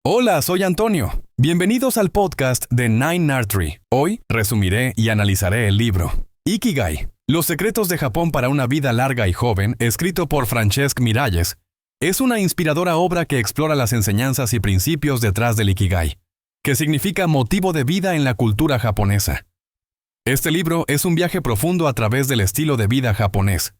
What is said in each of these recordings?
Hola, soy Antonio. Bienvenidos al podcast de Nine Artery. Hoy resumiré y analizaré el libro Ikigai, Los secretos de Japón para una vida larga y joven, escrito por Francesc Miralles. Es una inspiradora obra que explora las enseñanzas y principios detrás del Ikigai, que significa motivo de vida en la cultura japonesa. Este libro es un viaje profundo a través del estilo de vida japonés,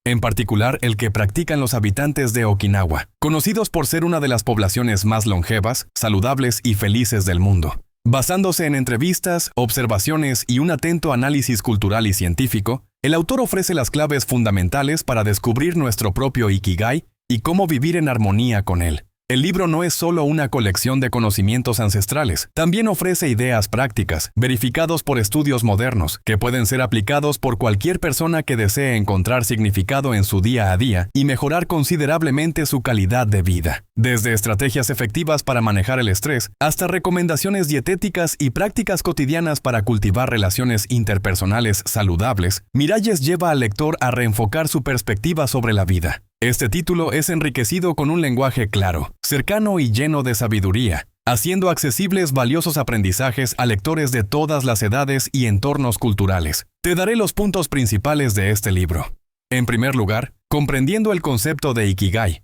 en particular el que practican los habitantes de Okinawa, conocidos por ser una de las poblaciones más longevas, saludables y felices del mundo. Basándose en entrevistas, observaciones y un atento análisis cultural y científico, el autor ofrece las claves fundamentales para descubrir nuestro propio Ikigai y cómo vivir en armonía con él. El libro no es solo una colección de conocimientos ancestrales, también ofrece ideas prácticas, verificados por estudios modernos, que pueden ser aplicados por cualquier persona que desee encontrar significado en su día a día y mejorar considerablemente su calidad de vida. Desde estrategias efectivas para manejar el estrés, hasta recomendaciones dietéticas y prácticas cotidianas para cultivar relaciones interpersonales saludables, Miralles lleva al lector a reenfocar su perspectiva sobre la vida. Este título es enriquecido con un lenguaje claro, cercano y lleno de sabiduría, haciendo accesibles valiosos aprendizajes a lectores de todas las edades y entornos culturales. Te daré los puntos principales de este libro. En primer lugar, comprendiendo el concepto de Ikigai.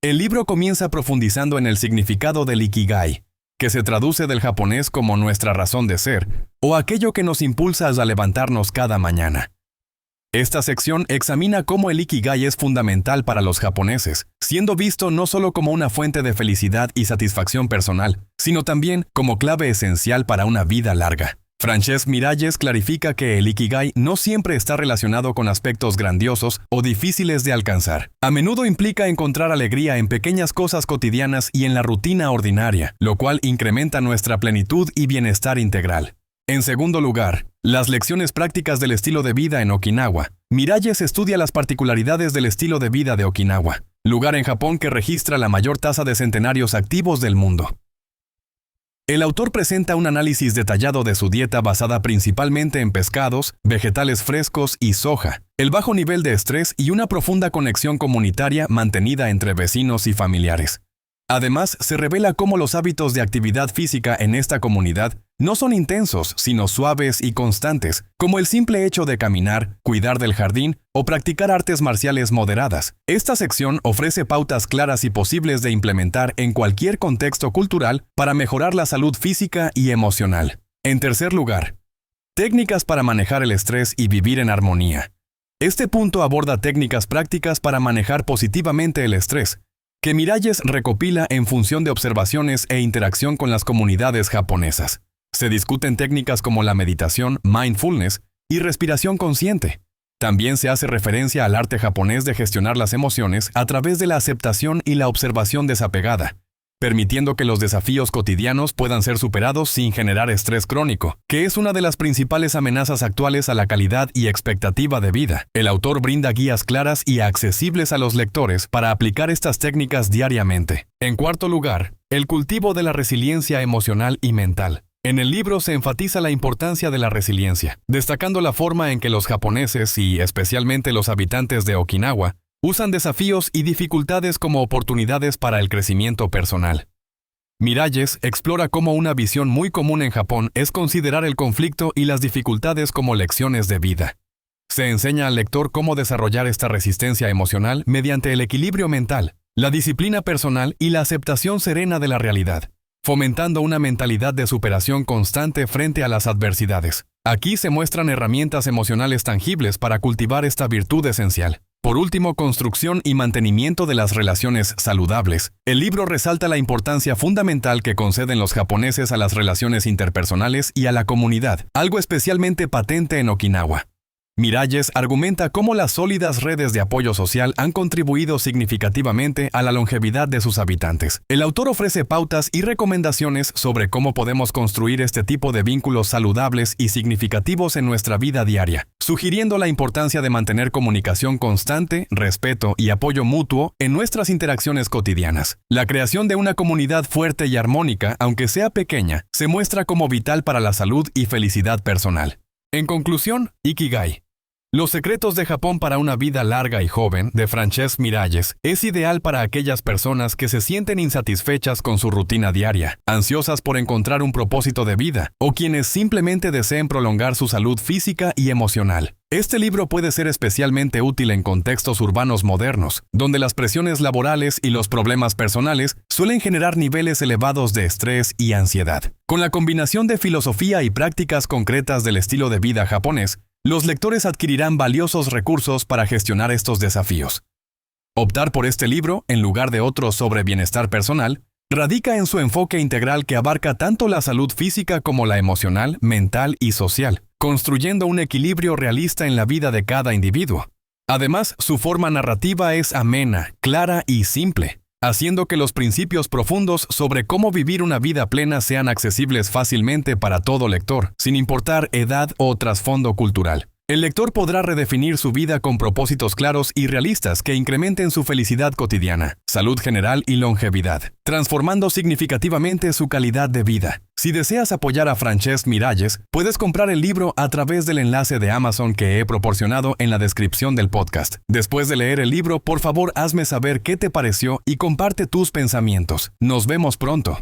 El libro comienza profundizando en el significado del Ikigai, que se traduce del japonés como nuestra razón de ser, o aquello que nos impulsa a levantarnos cada mañana. Esta sección examina cómo el Ikigai es fundamental para los japoneses, siendo visto no solo como una fuente de felicidad y satisfacción personal, sino también como clave esencial para una vida larga. Francesc Miralles clarifica que el Ikigai no siempre está relacionado con aspectos grandiosos o difíciles de alcanzar. A menudo implica encontrar alegría en pequeñas cosas cotidianas y en la rutina ordinaria, lo cual incrementa nuestra plenitud y bienestar integral. En segundo lugar, las lecciones prácticas del estilo de vida en Okinawa. Miralles estudia las particularidades del estilo de vida de Okinawa, lugar en Japón que registra la mayor tasa de centenarios activos del mundo. El autor presenta un análisis detallado de su dieta basada principalmente en pescados, vegetales frescos y soja, el bajo nivel de estrés y una profunda conexión comunitaria mantenida entre vecinos y familiares. Además, se revela cómo los hábitos de actividad física en esta comunidad no son intensos, sino suaves y constantes, como el simple hecho de caminar, cuidar del jardín o practicar artes marciales moderadas. Esta sección ofrece pautas claras y posibles de implementar en cualquier contexto cultural para mejorar la salud física y emocional. En tercer lugar, técnicas para manejar el estrés y vivir en armonía. Este punto aborda técnicas prácticas para manejar positivamente el estrés, que Miralles recopila en función de observaciones e interacción con las comunidades japonesas. Se discuten técnicas como la meditación, mindfulness y respiración consciente. También se hace referencia al arte japonés de gestionar las emociones a través de la aceptación y la observación desapegada, permitiendo que los desafíos cotidianos puedan ser superados sin generar estrés crónico, que es una de las principales amenazas actuales a la calidad y expectativa de vida. El autor brinda guías claras y accesibles a los lectores para aplicar estas técnicas diariamente. En cuarto lugar, el cultivo de la resiliencia emocional y mental. En el libro se enfatiza la importancia de la resiliencia, destacando la forma en que los japoneses y especialmente los habitantes de Okinawa usan desafíos y dificultades como oportunidades para el crecimiento personal. Miralles explora cómo una visión muy común en Japón es considerar el conflicto y las dificultades como lecciones de vida. Se enseña al lector cómo desarrollar esta resistencia emocional mediante el equilibrio mental, la disciplina personal y la aceptación serena de la realidad, fomentando una mentalidad de superación constante frente a las adversidades. Aquí se muestran herramientas emocionales tangibles para cultivar esta virtud esencial. Por último, construcción y mantenimiento de las relaciones saludables. El libro resalta la importancia fundamental que conceden los japoneses a las relaciones interpersonales y a la comunidad, algo especialmente patente en Okinawa. Miralles argumenta cómo las sólidas redes de apoyo social han contribuido significativamente a la longevidad de sus habitantes. El autor ofrece pautas y recomendaciones sobre cómo podemos construir este tipo de vínculos saludables y significativos en nuestra vida diaria, sugiriendo la importancia de mantener comunicación constante, respeto y apoyo mutuo en nuestras interacciones cotidianas. La creación de una comunidad fuerte y armónica, aunque sea pequeña, se muestra como vital para la salud y felicidad personal. En conclusión, Ikigai Los secretos de Japón para una vida larga y joven, de Francesc Miralles, es ideal para aquellas personas que se sienten insatisfechas con su rutina diaria, ansiosas por encontrar un propósito de vida, o quienes simplemente deseen prolongar su salud física y emocional. Este libro puede ser especialmente útil en contextos urbanos modernos, donde las presiones laborales y los problemas personales suelen generar niveles elevados de estrés y ansiedad. Con la combinación de filosofía y prácticas concretas del estilo de vida japonés, los lectores adquirirán valiosos recursos para gestionar estos desafíos. Optar por este libro, en lugar de otros sobre bienestar personal, radica en su enfoque integral que abarca tanto la salud física como la emocional, mental y social, construyendo un equilibrio realista en la vida de cada individuo. Además, su forma narrativa es amena, clara y simple, haciendo que los principios profundos sobre cómo vivir una vida plena sean accesibles fácilmente para todo lector, sin importar edad o trasfondo cultural. El lector podrá redefinir su vida con propósitos claros y realistas que incrementen su felicidad cotidiana, salud general y longevidad, transformando significativamente su calidad de vida. Si deseas apoyar a Francesc Miralles, puedes comprar el libro a través del enlace de Amazon que he proporcionado en la descripción del podcast. Después de leer el libro, por favor hazme saber qué te pareció y comparte tus pensamientos. Nos vemos pronto.